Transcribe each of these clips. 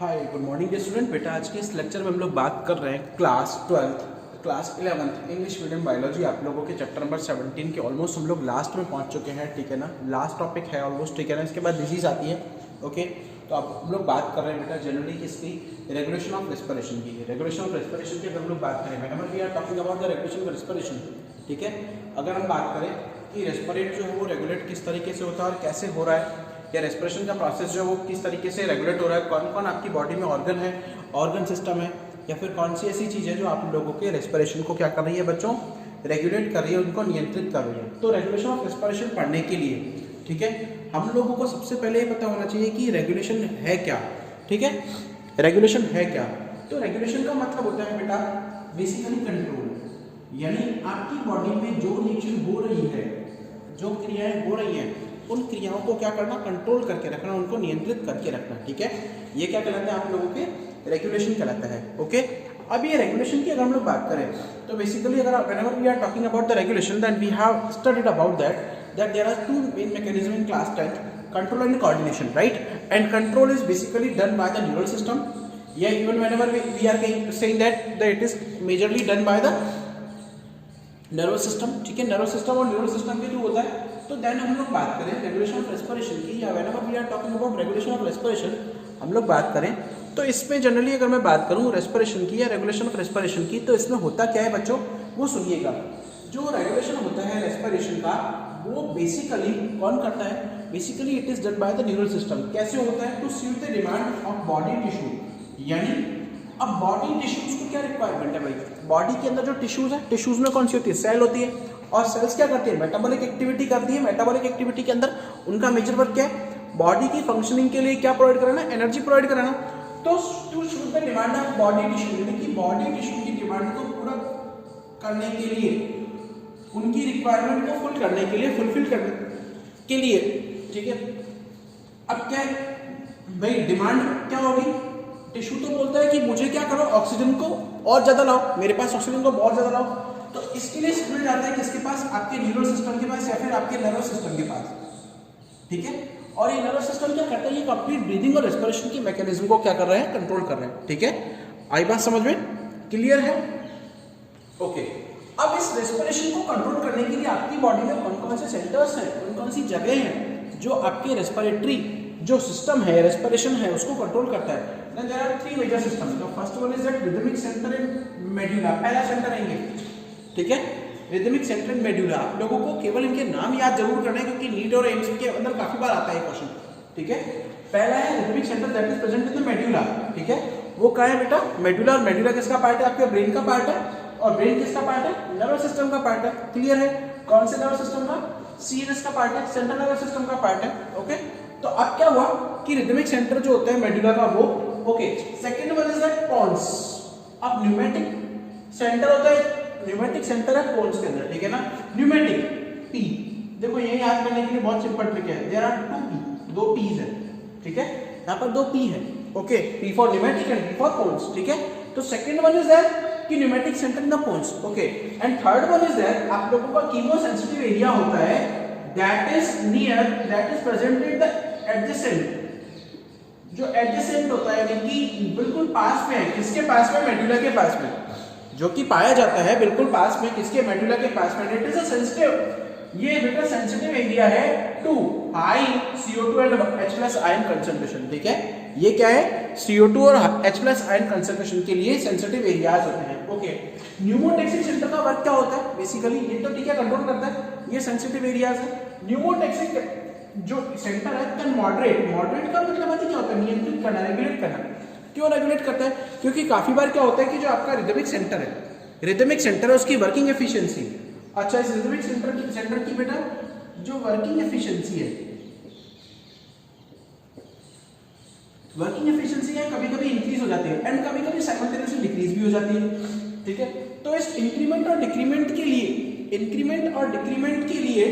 हाय good morning dear student. बेटा आज के इस लेक्चर में हम लोग बात कर रहे हैं class 12th class 11th English medium biology. आप लोगों के चैप्टर नंबर 17 के ऑलमोस्ट हम लोग लास्ट में पहुंच चुके हैं, ठीक है ना। लास्ट टॉपिक है ऑलमोस्ट, ठीक है ना। इसके बाद डिजीज आती है, ओके। तो अब हम लोग बात कर रहे हैं बेटा जनरली किसकी, रेगुलेशन ऑफ रेस्पिरेशन की। रेगुलेशन ऑफ रेस्पिरेशन की अगर हम लोग बात करें, whenever we are talking about the regulation of respiration, ठीक है। अगर हम बात करें कि रेस्पिरेट जो है वो रेगुलेट किस तरीके से होता है और कैसे हो रहा है, या रेस्पिरेशन का प्रोसेस जो है वो किस तरीके से रेगुलेट हो रहा है, कौन कौन आपकी बॉडी में ऑर्गन है, ऑर्गन सिस्टम है, या फिर कौन सी ऐसी चीज़ है जो आप लोगों के रेस्पिरेशन को क्या कर रही है बच्चों, रेगुलेट कर रही है, उनको नियंत्रित कर रही है। तो रेगुलेशन ऑफ रेस्पिरेशन पढ़ने के लिए, ठीक है, हम लोगों को सबसे पहले ये पता होना चाहिए कि रेगुलेशन है क्या, ठीक है। रेगुलेशन है क्या? तो रेगुलेशन का मतलब होता है बेटा बेसिकली कंट्रोल, यानी आपकी बॉडी में जो रिएक्शन हो रही है, जो क्रियाएं हो रही हैं, उन क्रियाओं को क्या करना, कंट्रोल करके रखना, उनको नियंत्रित करके रखना, ठीक है। ये क्या कहलाता है आप लोगों के, रेगुलेशन कहलाता है, ओके। अब ये रेगुलेशन की अगर हम लोग बात करें तो बेसिकली अगर whenever we are talking about the regulation then we have studied about that there are two main mechanism in class 10, control and coordination, right. And control is basically done by the neural system, या even whenever we are saying that it is majorly done by the nervous system, ठीक है। Nervous system और neural system के through होता है। तो then हम लोग बात करें रेगुलेशन ऑफ रेस्पिरेशन की, या whenever we are talking about regulation of respiration हम लोग बात करें तो इसमें जनरली अगर मैं बात करूं रेस्पिरेशन की या रेगुलेशन ऑफ रेस्पिरेशन की, तो इसमें होता क्या है बच्चों, वो सुनिएगा। जो रेगुलेशन होता है रेस्पिरेशन का वो बेसिकली कौन करता है, basically it is done by the neural system. कैसे होता है, to suit the demand of body tissue, यानी अब बॉडी टिश्यूज को क्या रिक्वायरमेंट है भाई, बॉडी के अंदर जो टिश्यूज है, टिश्यूज में कौन सी होती है, सेल होती है, और सेल्स क्या करती है, मेटाबॉलिक एक्टिविटी करती है। मेटाबॉलिक एक्टिविटी के अंदर उनका मेजर वर्क क्या है, बॉडी की फंक्शनिंग के लिए क्या प्रोवाइड कराना, एनर्जी प्रोवाइड कराना। तो to suit the demand of body tissue, यानी कि बॉडी टिश्यू की डिमांड को पूरा करने के लिए, उनकी रिक्वायरमेंट को फुल करने के लिए, फुलफिल करने के लिए, ठीक है। अब क्या है भाई, डिमांड क्या होगी, टिश्यू तो बोलता है कि मुझे क्या करो, ऑक्सीजन को और ज्यादा लाओ, मेरे पास ऑक्सीजन को बहुत ज्यादा लाओ। तो इसके लिए सिग्नल जाता है किसके पास, आपके न्यूरल सिस्टम के पास या फिर आपके नर्वस सिस्टम के पास, ठीक है। और ये नर्वस सिस्टम क्या करता है, ये कंप्लीट ब्रीदिंग और रेस्पिरेशन की मैकेनिज्म को क्या कर रहे हैं, कंट्रोल कर रहे हैं, ठीक है। आई बात समझ में, क्लियर है, ओके। अब इस रेस्पिरेशन को कंट्रोल करने के लिए आपकी बॉडी में कौन कौन से सेंटर्स हैं, कौन कौन सी जगह हैं जो आपके रेस्पिरेटरी जो सिस्टम है, रेस्पिरेशन है, उसको कंट्रोल करता है। Then there are three major systems. The first one is that rhythmic centre and medulla, पहला सेंटर है ये, ठीक है, रिदमिक सेंटर एंड मेडुला। आप लोगों को केवल इनके नाम याद जरूर करने हैं क्योंकि नीट और एम्स के अंदर काफी बार आता है क्वेश्चन, ठीक है। पहला है rhythmic centre that is present in the medulla, ठीक है। वो क्या है बेटा, मेडुला। और मेडुला किसका पार्ट है, आपके ब्रेन का पार्ट है, और ब्रेन किसका पार्ट है, नर्वस सिस्टम का पार्ट है, क्लियर है। कौन से नर्वस सिस्टम का, सीएनएस का पार्ट है, सेंट्रल नर्वस सिस्टम का पार्ट है, ओके। तो अब क्या हुआ कि रिदमिक सेंटर जो होता है मेडुला का वो, okay. Second one is that pons. अब न्यूमेटिक सेंटर होता है, न्यूमेटिक सेंटर है पोन्स के अंदर, ठीक है ना। न्यूमेटिक पी, देखो ये याद करने के लिए बहुत सिंपल ट्रिक है, देयर आर टू पी, दो पीज है, ठीक है। यहाँ पर दो पी है, okay, P for pneumatic and P for pons, ठीक है। तो सेकंड वन इज दैट कि pneumatic centre in the pons, okay. And third one is that आप लोगों का कीमोसेंसिटिव एरिया होता है, that is near, that is presented the adjacent, जो एडजेसेंट होता है यानी कि बिल्कुल पास में है, किसके पास में, मेडुला के पास में, जो कि पाया जाता है बिल्कुल पास में, किसके, मेडुला के पास में। इट इज अ सेंसिटिव, ये बेटा सेंसिटिव एरिया है to high CO2 and H+ ion concentration, ठीक है। ये क्या है, CO2 और H+ आयन कंसंट्रेशन के लिए सेंसिटिव एरियाज होते हैं, ओके। न्यूमोटैक्सिक सेंटर का वर्क क्या होता है, बेसिकली ये तो ठीक है कंट्रोल करता है, ये सेंसिटिव एरियाज है। न्यूमोटैक्सिक जो सेंटर है कैन मॉडरेट, मॉडरेट का मतलब क्या होता है, नियंत्रित करना, रेगुलेट करना। क्यों रेगुलेट करता है, क्योंकि काफी बार क्या होता है कि जो आपका रिदमिक सेंटर है, रिदमिक सेंटर है उसकी वर्किंग एफिशिएंसी, अच्छा इस रिदमिक सेंटर की बेटा जो वर्किंग एफिशिएंसी है, वर्किंग एफिशिएंसी है कभी कभी इंक्रीज हो जाती है एंड कभी कभी साइमल्टेनियसली डिक्रीज भी हो जाती है, ठीक है। तो इस इंक्रीमेंट और डिक्रीमेंट के लिए, इंक्रीमेंट और डिक्रीमेंट के लिए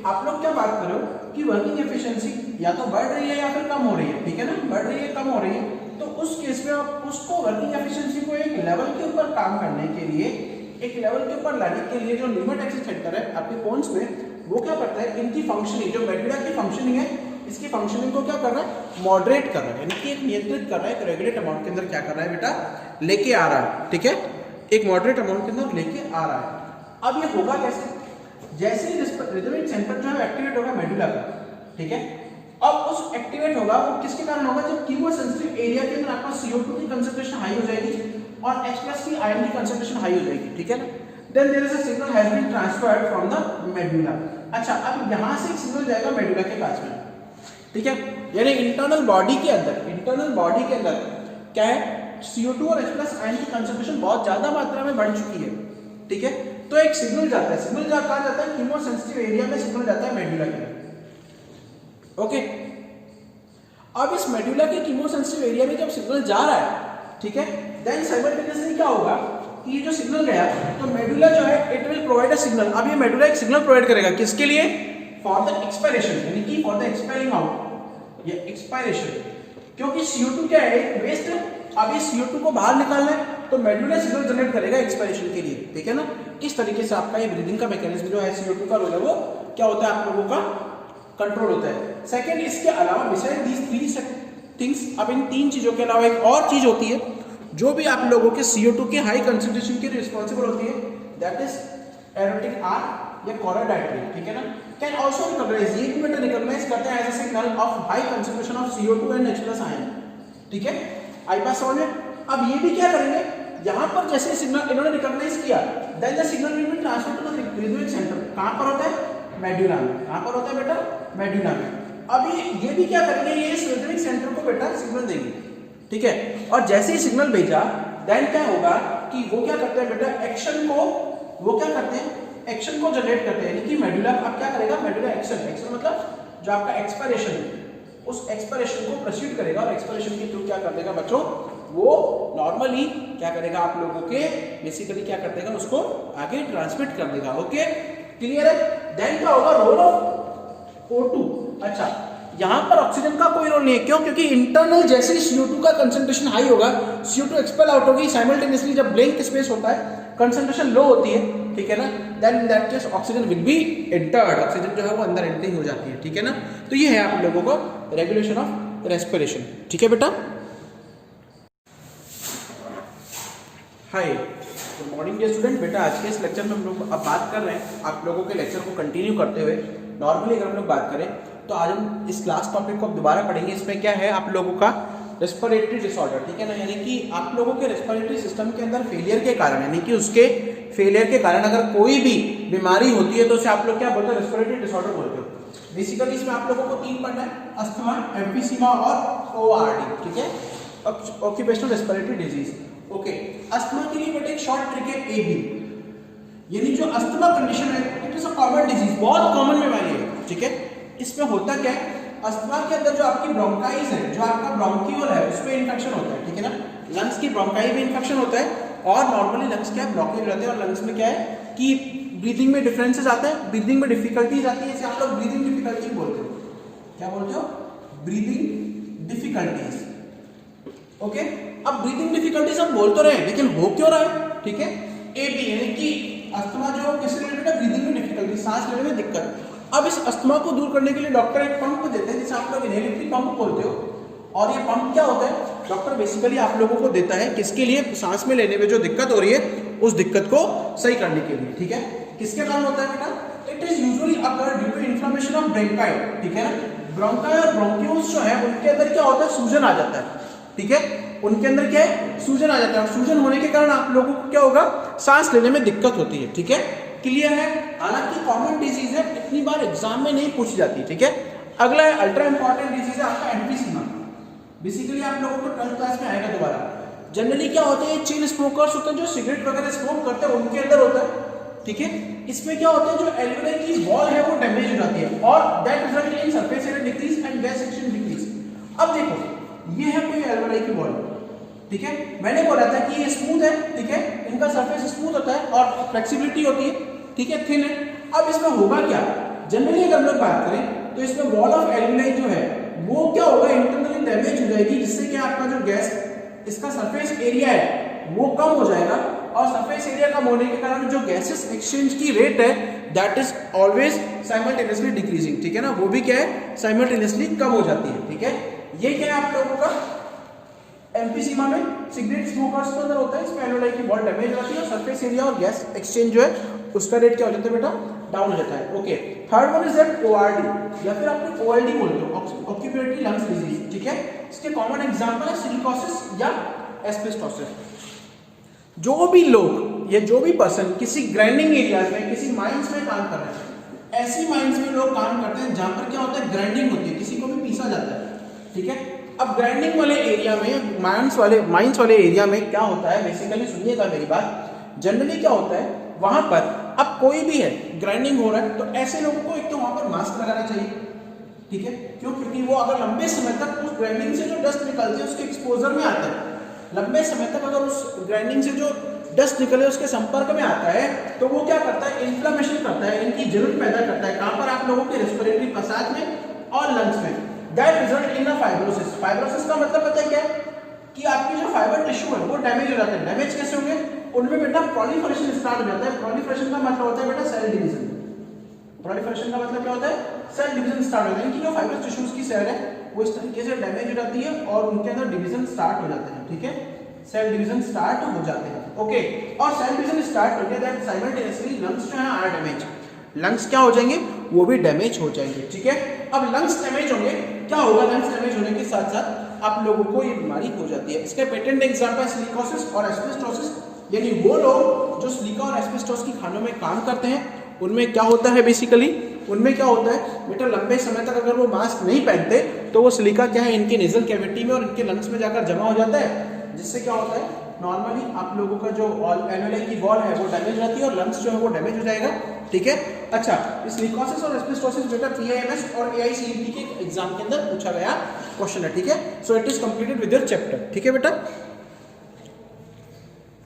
आप लोग क्या बात करो कि वर्किंग एफिशिएंसी या तो बढ़ रही है या फिर कम हो रही है, ठीक है ना, बढ़ रही है, कम हो रही है। तो उस केस में आप उसको वर्किंग एफिशिएंसी को एक लेवल के ऊपर काम करने के लिए, एक लेवल के ऊपर लाने के लिए जो न्यूमोटैक्सिक सेंटर है आपके पोन्स में, वो क्या करता है, इनकी फंक्शनिंग, जो मेडुला की फंक्शनिंग है, इसकी फंक्शनिंग को क्या कर रहा है, मॉडरेट कर रहा है, यानी कि एक नियंत्रित कर रहा है, एक रेगुलेट अमाउंट के अंदर क्या कर रहा है बेटा, लेके आ रहा है, ठीक है, एक मॉडरेट अमाउंट के अंदर लेके आ रहा है। अब ये होगा कैसे, जैसे ही रिदमिक सेंटर जो है एक्टिवेट होगा मेडुला का, ठीक है, अब उस एक्टिवेट होगा वो किसके कारण होगा, जब कीमोसेंसिटिव एरिया के अंदर आपका CO2 की कंसंट्रेशन हाई हो जाएगी और H+ की आयन की कंसंट्रेशन हाई हो जाएगी, ठीक है ना, then there is a signal has been transferred from the medulla. अच्छा, अब यहां से एक सिग्नल जाएगा मेडुला के पास में, ठीक है, यानी इंटरनल बॉडी के अंदर क्या है, CO2 और H+ आयन की कंसंट्रेशन बहुत ज्यादा मात्रा में बढ़ चुकी है, ठीक है, तो एक सिग्नल जाता है, सिग्नल कहां जाता है, कीमोसेंसिटिव एरिया में सिग्नल जाता है मेडुला के, ओके। अब इस मेडुला के कीमोसेंसिटिव एरिया में जब सिग्नल जा रहा है, ठीक है, देन साइमल्टेनियसली क्या होगा कि ये जो सिग्नल गया तो मेडुला जो है it will provide a signal. अब ये मेडुला एक सिग्नल प्रोवाइड करेगा किसके लिए, फॉर द एक्सपायरेशन, यानी कि फॉर द एक्सपायरिंग आउट, ये एक्सपायरेशन, क्योंकि CO2 क्या है, वेस्ट है, अब ये CO2 को बाहर निकालना है तो मेडुला सिग्नल जनरेट करेगा एक्सपायरेशन के लिए, ठीक है ना। इस तरीके से आपका ये ब्रीदिंग का मैकेनिज्म जो है, CO2 का रोल है वो क्या होता है, आप लोगों का कंट्रोल होता है। सेकंड, इसके अलावा बिसाइड दीस थ्री थिंग्स, अब इन तीन चीजों के अलावा एक और चीज होती है जो भी आप लोगों के CO2 के हाई कंसंट्रेशन के लिए रिस्पॉन्सिबल होती है, दैट इज एरोटिक आर्क या कोरोडाइट्री, ठीक है ना, कैन आल्सो रिकॉग्नाइज, ये भी बेटा रिकॉग्नाइज करते हैं as a signal of high concentration of CO2 and H+ ion, ठीक है, आई पास ऑन इट। अब ये भी क्या करेंगे, यहां पर जैसे सिग्नल इन्होंने रिकॉग्नाइज किया, then the signal will be transferred to the rhythmic centre, कहां पर होता है, मेडुला में, कहां पर होता है बेटा, मेडुला में। अब ये भी क्या करेंगे, ये इस रिदमिक सेंटर को बेटा सिग्नल देंगे, ठीक है, और जैसे ही सिग्नल भेजा देन क्या होगा कि वो क्या करते हैं बेटा, एक्शन को वो क्या करते हैं, एक्शन को जनरेट करते हैं, यानी कि मेडुला अब क्या करेगा, मेडुला एक्शन मतलब जो आपका एक्सपायरेशन है उस एक्सपायरेशन को प्रोसीड करेगा और एक्सपायरेशन के थ्रू क्या कर देगा बच्चों, वो नॉर्मली क्या करेगा आप लोगों के बेसिकली क्या कर देगा, उसको आगे ट्रांसमिट कर देगा, ओके, क्लियर है। देन क्या होगा, रोल ऑफ O2, अच्छा यहां पर ऑक्सीजन का कोई रोल नहीं है, क्यों, क्योंकि इंटरनल जैसे ही CO2 का कंसंट्रेशन हाई होगा, CO2 एक्सपेल आउट होगी, साइमल्टेनियसली जब ब्लैंक स्पेस होता है, कंसंट्रेशन लो होती है, ठीक है ना, then in that case oxygen will be entered, oxygen जो है वो अंदर एंट्री हो जाती है, ठीक है ना। तो ये है आप लोगों को रेगुलेशन ऑफ रेस्पिरेशन, ठीक है बेटा। हाय, गुड मॉर्निंग डियर स्टूडेंट। बेटा आज के इस लेक्चर में हम लोग अब बात कर रहे हैं, आप लोगों के लेक्चर को कंटिन्यू करते हुए नॉर्मली अगर हम लोग बात करें तो आज हम इस क्लास टॉपिक को अब दोबारा पढ़ेंगे। इसमें क्या है आप लोगों का रेस्पिरेटरी डिसऑर्डर, ठीक है ना, यानी कि आप लोगों के रेस्पिरेटरी सिस्टम के अंदर फेलियर के कारण, यानी कि उसके फेलियर के कारण अगर कोई भी बीमारी होती है तो उसे आप लोग क्या बोलते हैं, रेस्पिरेटरी डिसऑर्डर बोलते हो। बेसिकली इसमें आप लोगों को तीन पढ़ना है, अस्थमा, एम्फीसीमा और ORD, ठीक है, occupational respiratory disease, okay. Asthma के लिए बेटा एक शॉर्ट ट्रिक है AB, यानी जो अस्थमा कंडीशन है it is a common disease, बहुत कॉमन बीमारी है, ठीक है। इसमें होता क्या है, अस्थमा के अंदर जो आपकी ब्रोंकाइज है, जो आपका ब्रोंकियोल है उसमें इन्फेक्शन होता है, ठीक है ना, लंग्स की ब्रोंकाई में इन्फेक्शन होता है और नॉर्मली लंग्स क्या ब्लॉकेज रहते हैं और लंग्स में क्या है कि ब्रीदिंग में डिफरेंसेस आते हैं, ब्रीदिंग में डिफिकल्टीज आती है, इसे आप लोग ब्रीदिंग डिफिकल्टी बोलते हो, क्या बोलते हो, ब्रीदिंग डिफिकल्टीज, ओके। अब ब्रीदिंग डिफिकल्टीज हम बोल तो रहे हैं लेकिन हो क्यों रहा है, ठीक है, AB यानी कि अस्थमा जो किससे रिलेटेड है, ब्रीदिंग में डिफिकल्टी, सांस लेने में दिक्कत। अब इस अस्थमा को दूर करने के लिए डॉक्टर एक पंप देते हैं जिसे आप लोग इनहेलेटरी पंप बोलते हो, और ये पंप क्या होता है, डॉक्टर बेसिकली आप लोगों को देता है किसके लिए, सांस में लेने में जो दिक्कत हो रही है उस दिक्कत को सही करने के लिए, ठीक है। किसके कारण होता है बेटा, it is usually occur due to inflammation of bronchi, ठीक है ना, ब्रोंकाई और ब्रोंक्यूल्स जो है उनके अंदर क्या होता है, सूजन आ जाता है, ठीक है, उनके अंदर क्या है, सूजन आ जाता है, और सूजन होने के कारण आप लोगों को क्या होगा, सांस लेने में दिक्कत होती है, ठीक है, क्लियर है। हालांकि कॉमन डिजीज है, इतनी बार एग्जाम में नहीं पूछी जाती, ठीक है। अगला है अल्ट्रा इंपॉर्टेंट डिजीज है आपका एम्फीसीमा, बेसिकली आप लोगों को 12th क्लास में आएगा दोबारा। जनरली क्या होते हैं, चेन स्मोकर्स होते हैं जो सिगरेट वगैरह स्मोक करते हैं उनके अंदर होता है, ठीक है। इसमें क्या होता है, जो एल्वियोलाई की वॉल है वो डैमेज हो जाती है और that result in surface area decrease and gas exchange decrease. अब देखो ये है कोई एल्वियोलाई की वॉल, ठीक है, मैंने बोला था कि ये स्मूथ है, ठीक है, इनका सरफेस स्मूथ होता है और फ्लेक्सिबिलिटी होती है, ठीक है, थिन है। अब इसमें होगा क्या, जनरली अगर हम लोग बात करें तो इसमें वॉल ऑफ एल्वियोलाई जो है वो क्या होगा, इंटरनली डैमेज हो जाएगी, जिससे कि आपका जो गैस इसका सरफेस एरिया है वो कम हो जाएगा और सरफेस एरिया कम होने के कारण जो गैसेस एक्सचेंज की रेट है that is always simultaneously decreasing, ठीक है ना, वो भी क्या है साइमल्टेनियसली कम हो जाती है, ठीक है। ये क्या है आप लोगों का एम्फीसीमा में सिगरेट स्मोकर्स के अंदर होता है, इसमें एल्वेओलाई की वॉल डैमेज होती है और सरफेस एरिया और गैस एक्सचेंज जो है उसका रेट क्या हो जाता है बेटा, डाउन हो जाता है। Okay, third one is that ORD या फिर आप ओएलडी बोलते हो, ऑक्यूपेटरी लंग्स डिजीज, ठीक है। इसके कॉमन एग्जांपल है सिलिकोसिस या एस्बेस्टोसिस। जो भी लोग या जो भी पर्सन किसी ग्राइंडिंग एरियाज में, किसी माइंस में काम कर रहे हैं, ऐसी माइंस में लोग काम करते हैं जहां पर क्या होता है ग्राइंडिंग होती है, किसी को भी पीसा जाता है, ठीक है। अब ग्राइंडिंग वाले एरिया में, माइंस वाले एरिया में क्या होता है, बेसिकली सुनिएगा मेरी बात, जनरली क्या होता है वहां पर अब कोई भी है ग्राइंडिंग हो रहा है तो ऐसे लोगों को एक तो वहां पर मास्क लगाना चाहिए, ठीक है। क्यों? क्योंकि वो अगर लंबे समय तक उस ग्राइंडिंग से जो डस्ट निकलती है उसके एक्सपोजर में आता है, लंबे समय तक अगर उस ग्राइंडिंग से जो डस्ट निकले उसके संपर्क में आता है तो वो क्या करता है, इन्फ्लेमेशन करता है, इनकी जलन पैदा करता है, कहां पर आप लोगों के रेस्पिरेटरी पसाज में और लंग्स में। That result in a fibrosis. Fibrosis का मतलब पता है क्या है कि आपकी जो फाइबर टिश्यू है वो डैमेज हो जाता है। डैमेज कैसे होंगे, उनमें बेटा प्रोलिफरेशन स्टार्ट हो जाता है। प्रोलिफरेशन का मतलब होता है बेटा सेल डिवीजन। प्रोलिफरेशन का मतलब क्या होता है, सेल डिवीजन स्टार्ट हो जाता है। इनकी जो फाइबर टिश्यूज की सेल है वो इस तरीके से डैमेज हो जाती है और उनके अंदर डिवीजन स्टार्ट हो जाते हैं, ठीक है, सेल डिवीजन स्टार्ट हो जाते हैं। ओके, और सेल डिवीजन स्टार्ट होने दैट साइमल्टेनियसली लंग्स जो है आर डैमेज, लंग्स क्या हो जाएंगे, वो भी डैमेज हो जाएंगे, ठीक है। अब लंग्स डैमेज होंगे, क्या होगा, लंग्स डैमेज होने के साथ साथ आप लोगों को ये बीमारी हो जाती है। इसके पेटेंट एग्जांपल सिलिकोसिस और एस्बेस्टोसिस, यानी वो लोग जो सिलिका और एस्बेस्टोस की खानों में काम करते हैं उनमें क्या होता है, बेसिकली उनमें क्या होता है बेटा, लंबे समय तक अगर वो मास्क नहीं पहनते तो वो सिलिका क्या है इनके नेजल कैविटी में और इनके लंग्स में जाकर जमा हो जाता है, जिससे क्या होता है नॉर्मली आप लोगों का जो एल्वेओलाई की वॉल है वो डैमेज हो जाती है और लंग्स जो है वो डैमेज हो जाएगा, ठीक है। अच्छा, इस सिलिकोसिस और एस्बेस्टोसिस बेटा पीआईएमएस और एआईसीएमपी के एग्जाम के अंदर पूछा गया क्वेश्चन है, ठीक है। So it is completed with your chapter, ठीक है बेटा।